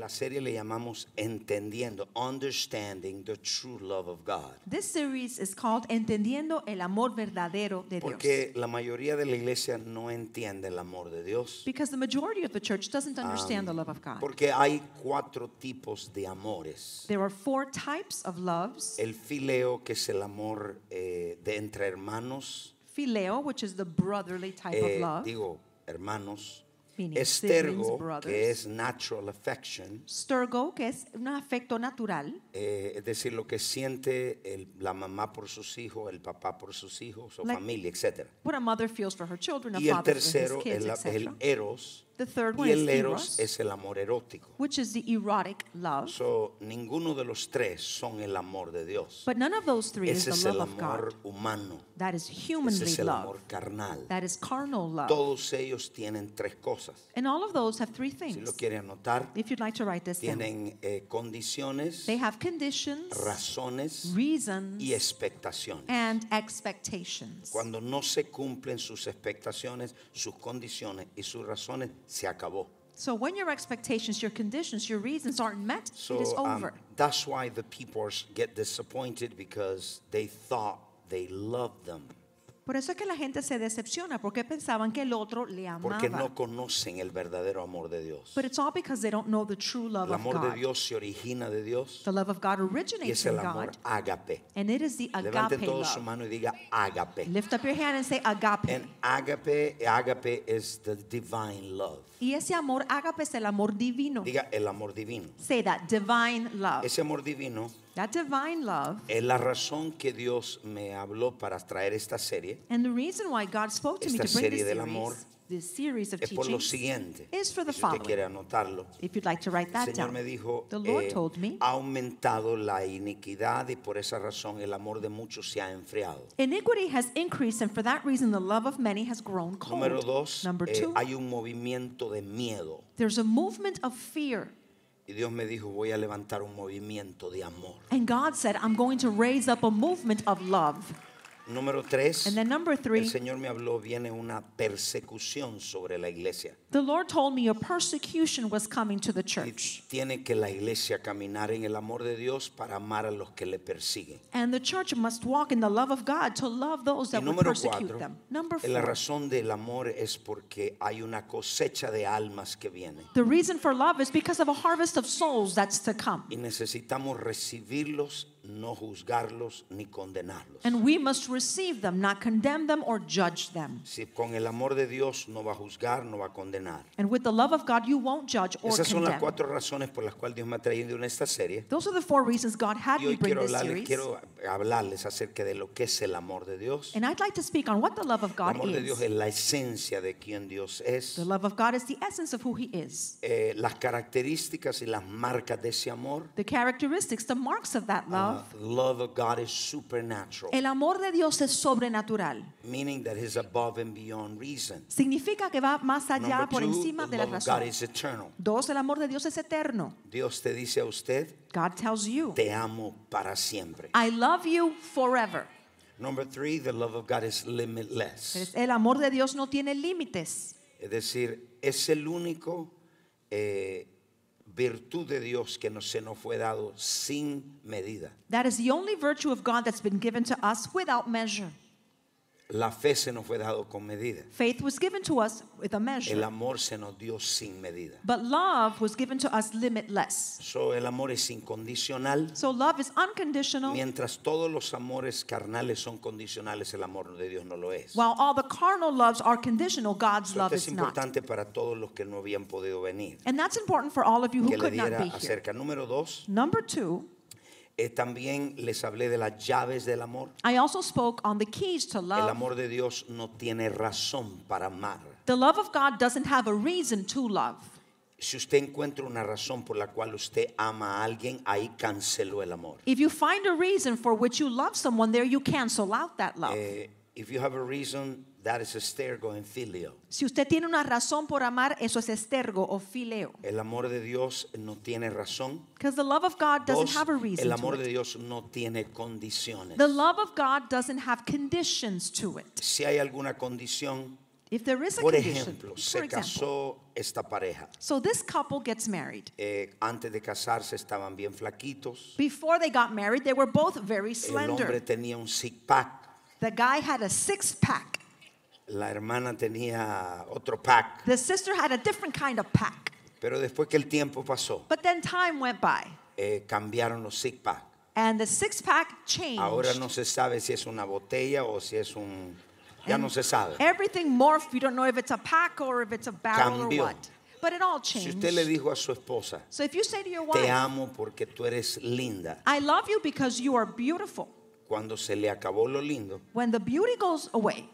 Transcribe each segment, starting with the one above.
la serie le llamamos Entendiendo, Understanding the True Love of God. This series is called Entendiendo el amor verdadero de Dios. Porque la mayoría de la iglesia no entiende el amor de Dios. Because the majority of the church doesn't understand the love of God. Porque hay 4 tipos de amores. There are 4 types of loves. El fileo, que es el amor de entre hermanos. Phileo, which is the brotherly type of love. Digo, hermanos. Meaning Estergo, siblings, que es natural affection. Stergo, que es un afecto natural. Es decir, lo que siente la mamá por sus hijos, el papá por sus hijos, o familia, etc. What a mother feels for her children, a Y el father for his tercero kids, es etc. el eros. The third one Y is el eros eros, es el amor erótico. which is the erotic love. Ninguno de los 3 son el amor de Dios. But none of those 3 Ese is es the el love of amor God. humano. That is Ese humanly es el love. amor carnal. That is carnal love. Todos ellos tienen 3 cosas. And all of those have 3 Si things. lo quieren anotar, If you'd like to write this down. tienen condiciones, They have conditions, razones reasons, y expectaciones. and expectations. Cuando no se cumplen sus expectaciones, sus condiciones y sus razones, se acabó. So when your expectations, your conditions, your reasons aren't met, it is over. That's why the people get disappointed, because they thought they loved them. Por eso es que la gente se decepciona, porque pensaban que el otro le Porque amaba. no conocen el verdadero amor de Dios. But it's all because they don't know the true love El of amor de God. Dios se origina de Dios The love of God y originates es in el amor God, ágape. and it is the Levante agape todo su love. mano y diga ágape. Lift up your hand and say agape. And ágape is the divine love. Y ese amor agape es el amor divino. Diga el amor divino. Say that, divine love. Ese amor divino That divine love. es la razón que Dios me habló para traer esta serie. And the reason why God spoke to me Esta to bring serie del amor this series of Es por lo teachings siguiente. is for the Si usted following. quiere anotarlo. If you'd like to write El that Señor down. me dijo, The Lord told me, ha aumentado la iniquidad y por esa razón el amor de muchos se ha enfriado. iniquity has increased, and for that reason the love of many has grown cold. Número 2, Number 2, hay un movimiento de miedo. there's a movement of fear. Y Dios me dijo, voy a levantar un movimiento de amor. And God said, I'm going to raise up a movement of love. Número 3, And then number el 3, Señor me habló, viene una persecución sobre la iglesia. the Lord told me a persecution was coming to the Y church. tiene que la iglesia caminar en el amor de Dios para amar a los que le persiguen. And the church must walk in the love of God to love those Y that would número persecute 4, them. Number la 4, razón del amor es porque hay una cosecha de almas que viene. the reason for love is because of a harvest of souls that's to come. Y necesitamos recibirlos, no juzgarlos ni condenarlos. And we must receive them, not condemn them or judge them. Si con el amor de Dios no va a juzgar, no va a condenar. And with the love of God, you won't judge or Esas son las condemn. 4 razones por las cuales Dios me ha traído en esta serie. Those are the 4 reasons God had Y me hoy bring this series. quiero hablarles acerca de lo que es el amor de Dios. And I'd like to speak on what the love of El God amor de Dios is. es la esencia de quien Dios es. The love of God is the essence of who He is. Las características y las marcas de ese amor. The characteristics, the marks of that love. The love of God is supernatural, El amor de Dios es sobrenatural. meaning that He's above and beyond reason. Significa que va más allá, Number por 2, encima the de la love of God razón. is eternal. 2, el amor de Dios es eterno. Dios te dice a usted, God tells you, te amo para siempre. I love you forever. Number 3, the love of God is limitless. El amor de Dios no tiene límites. Es decir, es el único virtud de Dios que se nos fue dado sin medida. That is the only virtue of God that's been given to us without measure. La fe se nos fue dado con medida. Faith was given to us with a El measure. amor se nos dio sin medida. But love was given to us limitless. El amor es incondicional. So love is unconditional. Mientras todos los amores carnales son condicionales, el amor de Dios no lo es. While all the carnal loves are conditional, God's Esto love es is not. importante para todos los que no habían podido venir. And that's important for all of you who Que le could not diera be here. acerca. Número 2, Number 2, también les hablé de las llaves del amor. I also spoke on the keys to El love. amor de Dios no tiene razón para amar. The love of God doesn't have a reason to love. Si usted encuentra una razón por la cual usted ama a alguien, ahí canceló el amor. If you find a reason for which you love someone, there you cancel out that love. If you have a reason, that is estergo and filio. Si usted tiene una razón por amar, eso es estergo o fileo. El amor de Dios no tiene razón. Because the love of God doesn't 2, have a reason el to amor de it. Dios no tiene condiciones. The love of God doesn't have conditions to it. Si hay alguna condición, If there is a Por condition, ejemplo, for se example, casó esta pareja. so this couple gets married. Antes de casarse estaban bien flaquitos. Before they got married, they were both very El hombre slender. tenía un six-pack. The guy had a six-pack. La hermana tenía otro pack. The sister had a different kind of pack. Pero después que el tiempo pasó, But then time went by, cambiaron los six-pack. and the six-pack changed. Ahora no se sabe si es una botella o si es un... Ya no se sabe. Everything morphed. You don't know if it's a pack or if it's a barrel Cambió. or what. But it all Si changed. usted le dijo a su esposa, So if you say to your te wife, amo porque tú eres linda, I love you because you are beautiful. cuando se le acabó lo lindo, When the beauty goes away,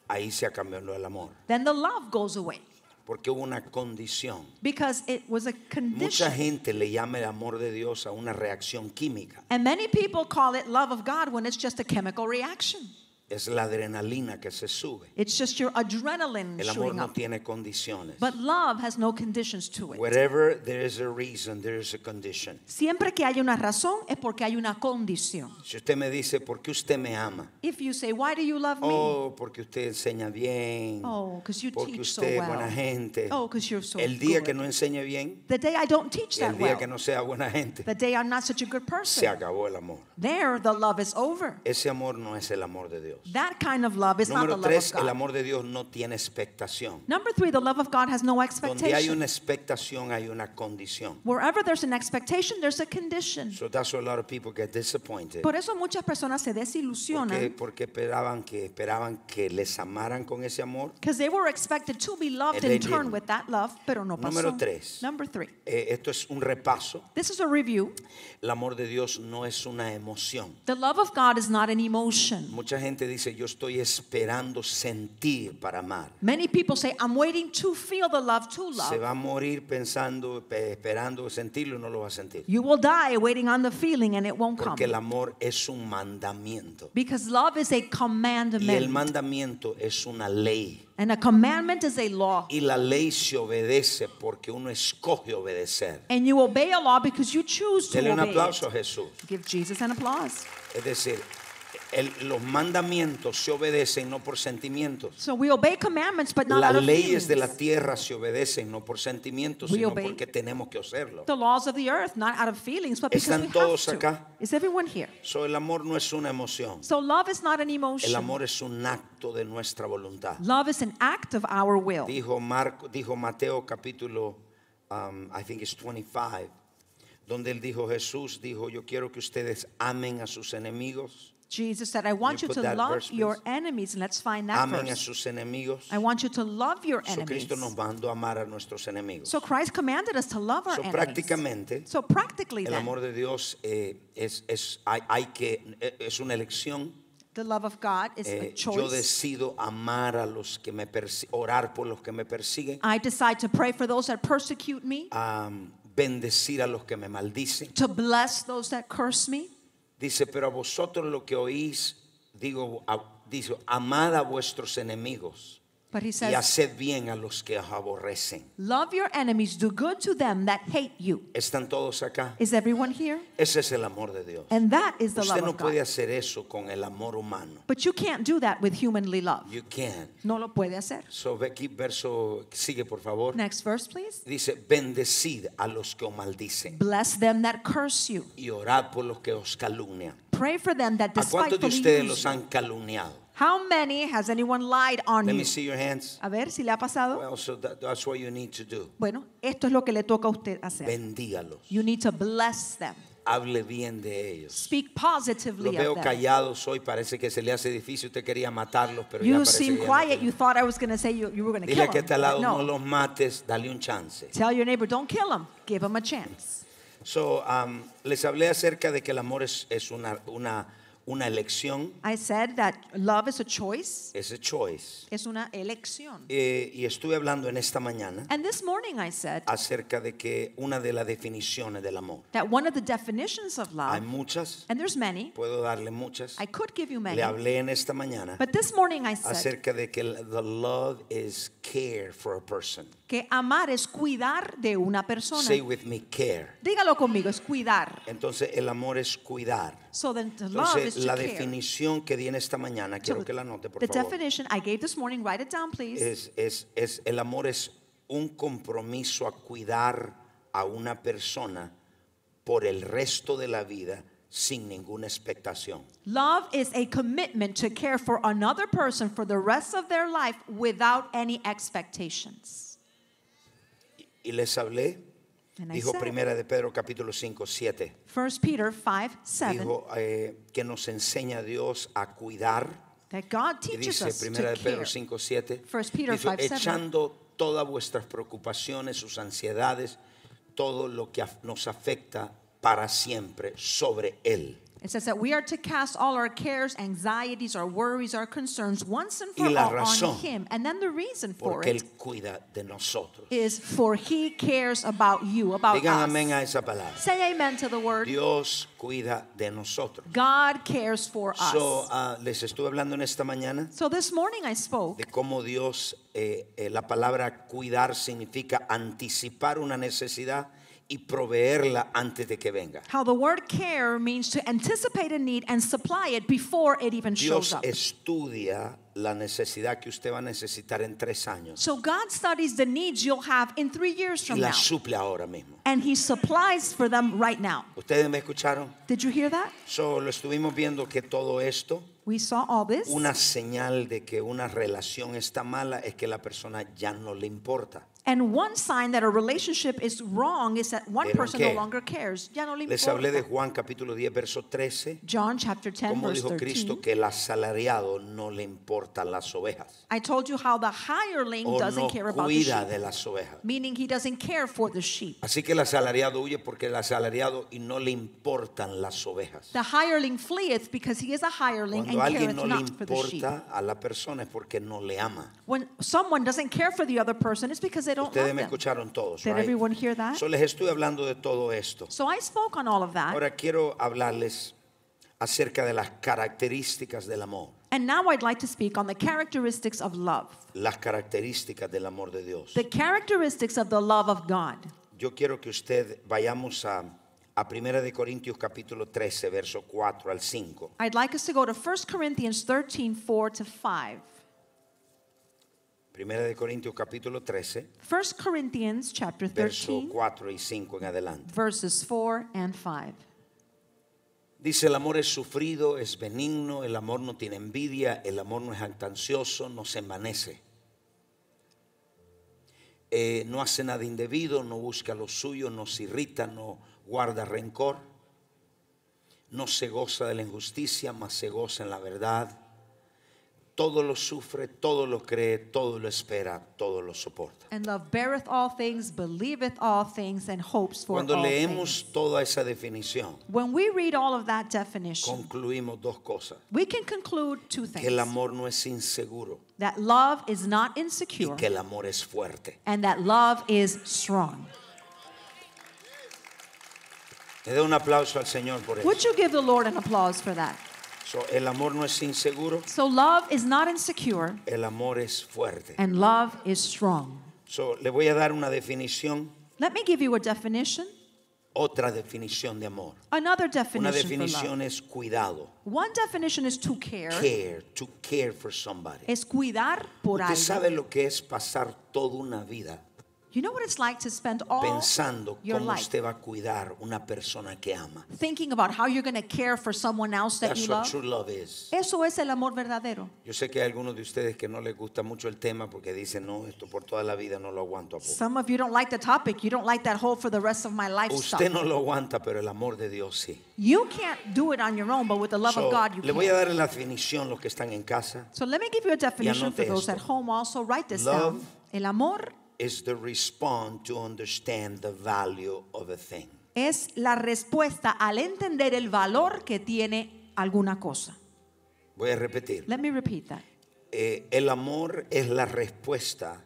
ahí se acabó el amor. then the love goes away. Porque hubo una condición. Because it was a Mucha condition. gente le llama el amor de Dios a una reacción química. And many people call it love of God when it's just a chemical reaction. Es la adrenalina que se sube. It's just your adrenaline El amor shooting no up. tiene condiciones. But love has no conditions to it. Wherever there is a reason, there is a condition. Siempre que hay una razón es porque hay una condición. Si usted me dice, ¿por qué usted me ama? If you say, why do you love me? Oh, porque usted enseña bien. Oh, because you Porque teach so usted es well. buena gente. Oh, because you're so El día que good. no enseñe bien, The day I don't teach el that día well, que no sea buena gente, the day I'm not such a good se person, acabó el amor. there the love is over. Ese amor no es el amor de Dios. That kind of love is not the Número love 3, of el God. amor de Dios no tiene expectación. Number 3, the love of God has no Donde hay expectation. una expectación, hay una condición. Wherever there's an expectation, there's a condition. So that's why a lot of people get disappointed. Por eso muchas personas se desilusionan Porque esperaban que les amaran con ese amor. because they were expected to be loved And they in turn didn't. with that love, pero no Número pasó. 3. Number 3. Esto es un repaso. This is a review. El amor de Dios no es una emoción. The love of God is not an emotion. Mucha gente dice, yo estoy esperando sentir para amar. Many people say, I'm waiting to feel the love to Se love. va a morir pensando, esperando sentirlo y no lo va a sentir. You will die waiting on the feeling and it won't come. Porque el amor es un mandamiento. Because love is a Y el commandment. mandamiento es una ley. And a commandment is a law. Y la ley se obedece porque uno escoge obedecer. And you obey a law because you choose to Denle un obey aplauso a it. Jesús. Give Jesus an applause. Es decir, los mandamientos se obedecen no por sentimientos. So we obey commandments, but not Las out of leyes de la feelings. tierra se obedecen no por sentimientos, We sino obey porque tenemos que hacerlo. The laws of the earth, not out of feelings, but because ¿Están we have todos to. acá? Is everyone here? So, el amor no es una emoción. So love is not an El emotion. amor es un acto de nuestra voluntad. Love is an act of our will. Dijo Mateo capítulo, I think it's 25, donde él dijo, Jesús dijo, yo quiero que ustedes amen a sus enemigos. Jesus said, I want you put to that love verse, your please? enemies. And let's find that Amen a verse. sus enemigos. I want you to love your So, enemies. Cristo nos mandó a amar a nuestros enemigos. So Christ commanded us to love our So, enemies. prácticamente, So practically El then, amor de Dios es una elección. the love of God is a Yo choice. decido amar a los que me orar por los que me persiguen, I decide to pray for those that persecute me, bendecir a los que me maldicen. to bless those that curse me. Dice, pero a vosotros lo que oís, dice, amad a vuestros enemigos But he y says, haced bien a los que os aborrecen. love your enemies, do good to them that hate you. ¿Están todos acá? Is everyone here? Ese es el amor de Dios. And that is the Usted love no of puede God. hacer eso con el amor humano. But you can't do that with humanly love. You can't. No lo puede hacer. So, aquí verso, sigue por favor. Next verse, please. Dice, bendecid a los que os maldicen Bless them that curse you. y orad por los que os calumnian. Pray for them that ¿A cuántos de despitefully ustedes use los you. han calumniado? How many has anyone lied on Let you? me see your hands. A ver si le ha pasado. Well, so that's what you need to do. Bueno, esto es lo que le toca a usted hacer. Bendígalos. You need to bless them. Hable bien de ellos. Speak Los positively veo of them. callados hoy, parece que se le hace difícil. Usted quería matarlos, pero ya You parece seem que ya no quiet. quiere. You thought I was going to say you were going to Dile kill a que está al lado, them. no No. los mates, dale un chance. Tell your neighbor, don't kill them. Give them a chance. So, les hablé acerca de que el amor es una elección. I said that love is a choice. Es a choice. Es una elección. Y estuve hablando en esta mañana And this morning I said acerca de que una de las definiciones del amor. that one of the definitions of Hay love, muchas, and there's many, puedo darle muchas. I could give you many, Le hablé en esta mañana but this morning I said acerca de que the love is care for a person. que amar es cuidar de una persona. Say with me, care. Dígalo conmigo, es cuidar. Entonces el amor es cuidar. So then to love Entonces is to La care. definición que di en esta mañana, quiero que la anote, por The favor. definition I gave this morning, write it down, please. El amor es un compromiso a cuidar a una persona por el resto de la vida sin ninguna expectación. Love is a commitment to care for another person for the rest of their life without any expectations. Y les hablé, And I dijo said, Primera de Pedro capítulo 5, 7. 1 Peter 5:7, Dijo que nos enseña a Dios a cuidar. that God Y teaches dice us Primera to de Pedro care. 5, 7. 1 Peter Dijo, 5:7. echando todas vuestras preocupaciones, sus ansiedades, todo lo que nos afecta para siempre sobre Él. It says that we are to cast all our cares, anxieties, our worries, our concerns once and Y for la all razón, on Him. And then the reason for Porque Él it cuida de nosotros. is for He cares about you, about Digan amén a us. esa palabra. Say amen to the word. Dios cuida de nosotros. God cares for us. So, les estuve hablando en esta mañana So this morning I spoke de cómo Dios, la palabra cuidar significa anticipar una necesidad y proveerla antes de que venga. how the word care means to anticipate a need and supply it before it even shows Dios up. estudia la necesidad que usted va a necesitar en 3 años So God studies the needs you'll have in 3 years y from la now. suple ahora mismo. And He supplies for them right now. ¿Ustedes me escucharon? Did you hear that? So, lo estuvimos viendo que todo esto, We saw all this. una señal de que una relación está mala es que la persona ya no le importa. And one sign that a relationship is wrong is that one ¿Vieron person qué? no longer cares. Ya no le Les hablé de importa. Juan capítulo 10, verso 13. John chapter 10 Como verse dijo 13. Cristo que el asalariado no le importan las ovejas I told you how the hireling o doesn't no care about the cuida sheep. de las ovejas. Meaning he doesn't care for the sheep. Así que el asalariado huye porque el asalariado y no le importan las ovejas. The hireling fleeth because he is a hireling Cuando a and alguien careth no le not for the sheep. importa a la persona es porque no le ama. When someone doesn't care for the other person, it's because they don't Ustedes love me them. escucharon todos, Did right? everyone hear that? So les estoy hablando de todo esto. So I spoke on all of that. Ahora quiero hablarles acerca de las características del amor. And now I'd like to speak on the characteristics of love. Las características del amor de Dios. The characteristics of the love of God. Yo quiero que usted vayamos a 1 de Corintios capítulo 13, verso 4 al 5. I'd like us to go to 1 Corinthians 13, 4 to 5. 1 de Corintios capítulo 13, 1 Corinthians chapter verso 13, 4 y 5 en adelante. verses 4 and 5. Dice, el amor es sufrido, es benigno, el amor no tiene envidia, el amor no es jactancioso, no se envanece. No hace nada indebido, no busca lo suyo, no se irrita, no guarda rencor, no se goza de la injusticia, mas se goza en la verdad. Todo lo sufre, todo lo cree, todo lo espera, todo lo soporta. And love beareth all things, believeth all things, and hopes for Cuando all leemos things. toda esa definición, When we read all of that definition, concluimos dos cosas. we can conclude two Que el things. amor no es inseguro That love is not y insecure, que el amor es fuerte. and that love is strong. Le doy un aplauso al Señor por eso. Would you give the Lord an applause for that? So, el amor no es inseguro, So love is not insecure, el amor es fuerte. and love is strong. So, le voy a dar una definición, Let me give you a definition. otra definición de amor. Another Una definition for love. definición es cuidado, One definition is to care. to care for somebody. Es cuidar por Usted algo. sabe lo que es pasar toda una vida You know what it's like to spend all pensando your cómo life usted va a cuidar una persona que ama. thinking about how you're going to care for someone else that That's you what love? true love is. Eso es el amor verdadero. Yo sé que hay algunos de ustedes que no les gusta mucho el tema porque dicen, no, esto por toda la vida no lo aguanto. Some of you don't like the topic. You don't like that whole for the rest of my life stuff. Usted no lo aguanta, pero el amor de Dios sí. You can't do it on your own, but with the love So, of God you le voy a can. dar la definición los que están en casa. So let me give you a definition for anote those esto. at home. Also write this Love down. El amor Is the response to understand the value of a thing. es la respuesta al entender el valor que tiene alguna cosa. Voy a repetir. Let me repeat that. El amor es la respuesta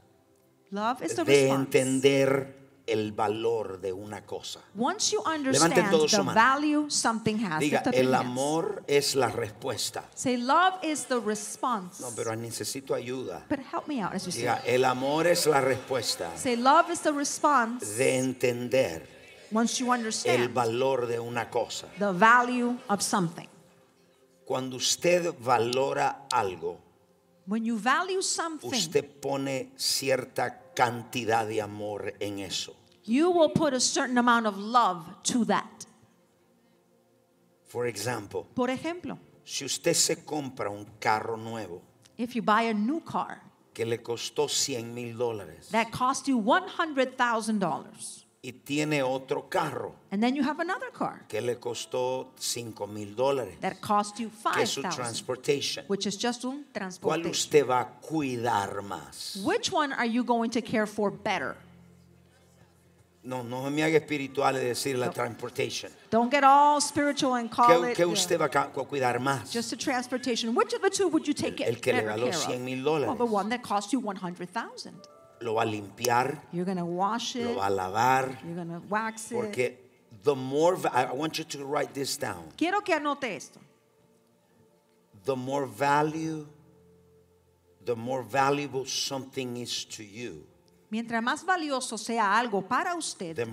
Love is the de response. entender el valor de una cosa. Once you Levanten understand todos su the mano. value something has, Diga, lift up your el hands. amor es la respuesta. Say, love is the response. No, pero necesito ayuda. But help me out as you say. Diga, el amor es la respuesta Say, love is the response de entender once you el understand valor de una cosa. the value of something. Cuando usted valora algo, When you value something, usted pone cierta cantidad de amor en eso. you will put a certain amount of love to that. For example, Por ejemplo, si usted se compra un carro nuevo if you buy a new car que le costó $100,000 that cost you $100,000, y tiene otro carro and then you have another car que le costó $5,000, that cost you que es su $5,000, transportation, which is just un ¿cuál transportation. usted va a cuidar más? Which one are you going to care for better? No me haga espiritual de decir la transportation. Don't get all spiritual and call it ¿Qué usted va a cuidar más? just a transportation. Which of the two would you take El que le better való care of? $100,000. Well, the one that cost you 100,000. Lo va a limpiar, You're going to wash it. lo va a lavar, You're going to wax it. porque the more, I want you to write this down. Quiero que anote esto. The more valuable something is to you, Mientras más valioso sea algo para usted, the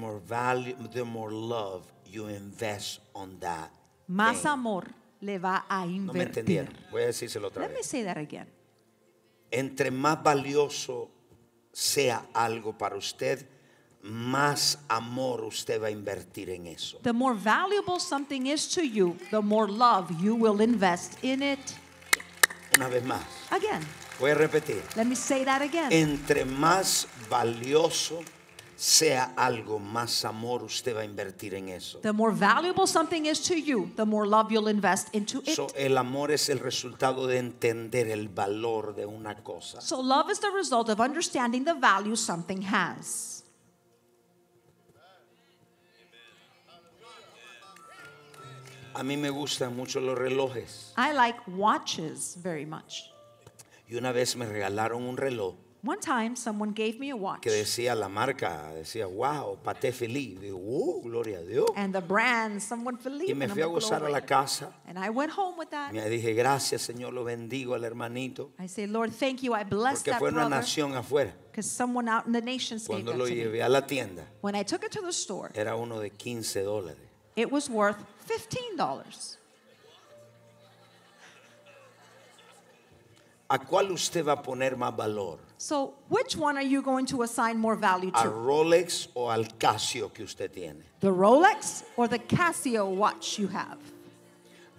more love you invest on that más thing. amor le va a No me invertir. entendieron. Voy a decírselo otra Let me vez. say that again. Entre más valioso sea algo para usted, más amor usted va a invertir en eso. The more valuable something is to you, the more love you will invest in it. Una vez más, Again, voy a repetir. let me say that again. Entre más valioso sea algo, más amor usted va a invertir en eso. The more valuable something is to you, the more love you'll invest into it. So, el amor es el resultado de entender el valor de una cosa. So love is the result of understanding the value something has. A mí me gustan mucho los relojes. I like watches very much. Y una vez me regalaron un reloj One time, someone gave me a watch. que decía la marca, decía, wow, paté feliz. Digo, gloria a Dios. And the brand, someone believed Y me in fui a them, gozar a la glory. casa. And I went home with that. Me dije, gracias Señor, lo bendigo al hermanito. I say, Lord, thank you. I bless Porque that fue una brother nación afuera. because someone out in the nations gave Cuando that lo to me. llevé a la tienda, When I took it to the store, era uno de $15. it was worth $15. ¿A cuál usted va a poner más valor? So which one are you going to assign more value ¿A to? Rolex o al Casio que usted tiene? The Rolex or the Casio watch you have?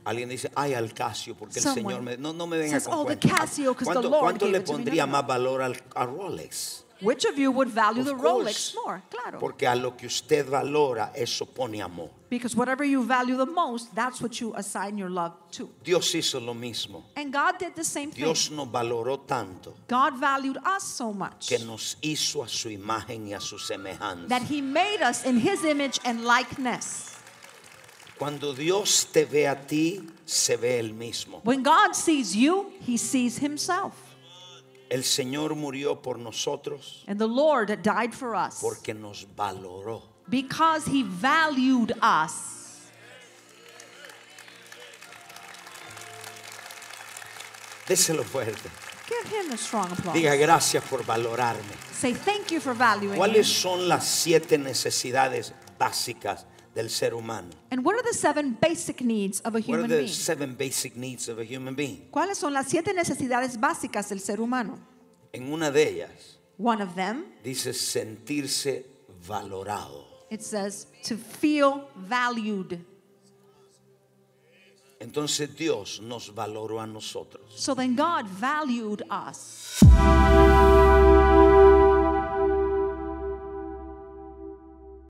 Alguien dice, ay, al Casio, porque el Someone Señor me... No me venga says, con oh, the cuentos. Casio, 'cause the Lord ¿Cuánto gave le it to me? pondría No. más valor a Rolex? Which of you would value the Of Rolex course, more? Claro. porque a lo que usted valora, eso pone amor. Because whatever you value the most, that's what you assign your love to. Dios hizo lo mismo. And God did the same thing. Dios nos valoró tanto God valued us so much que nos hizo a su imagen y a su semejanza. that He made us in His image and likeness. Cuando Dios te ve a ti, se ve Él mismo. When God sees you, He sees Himself. El Señor murió por nosotros And the Lord died for us porque nos valoró. because He valued us. Déselo fuerte. Give Him a strong applause. Diga gracias por valorarme. Say thank you for valuing ¿Cuáles me. son las 7 necesidades básicas del ser humano? And what are the 7 basic needs of a What are human the being? 7 basic needs of a human being? ¿Cuáles son las 7 necesidades básicas del ser humano? En una de ellas One of them, dice sentirse valorado. it says to feel valued. Entonces Dios nos valoró a nosotros. So then God valued us.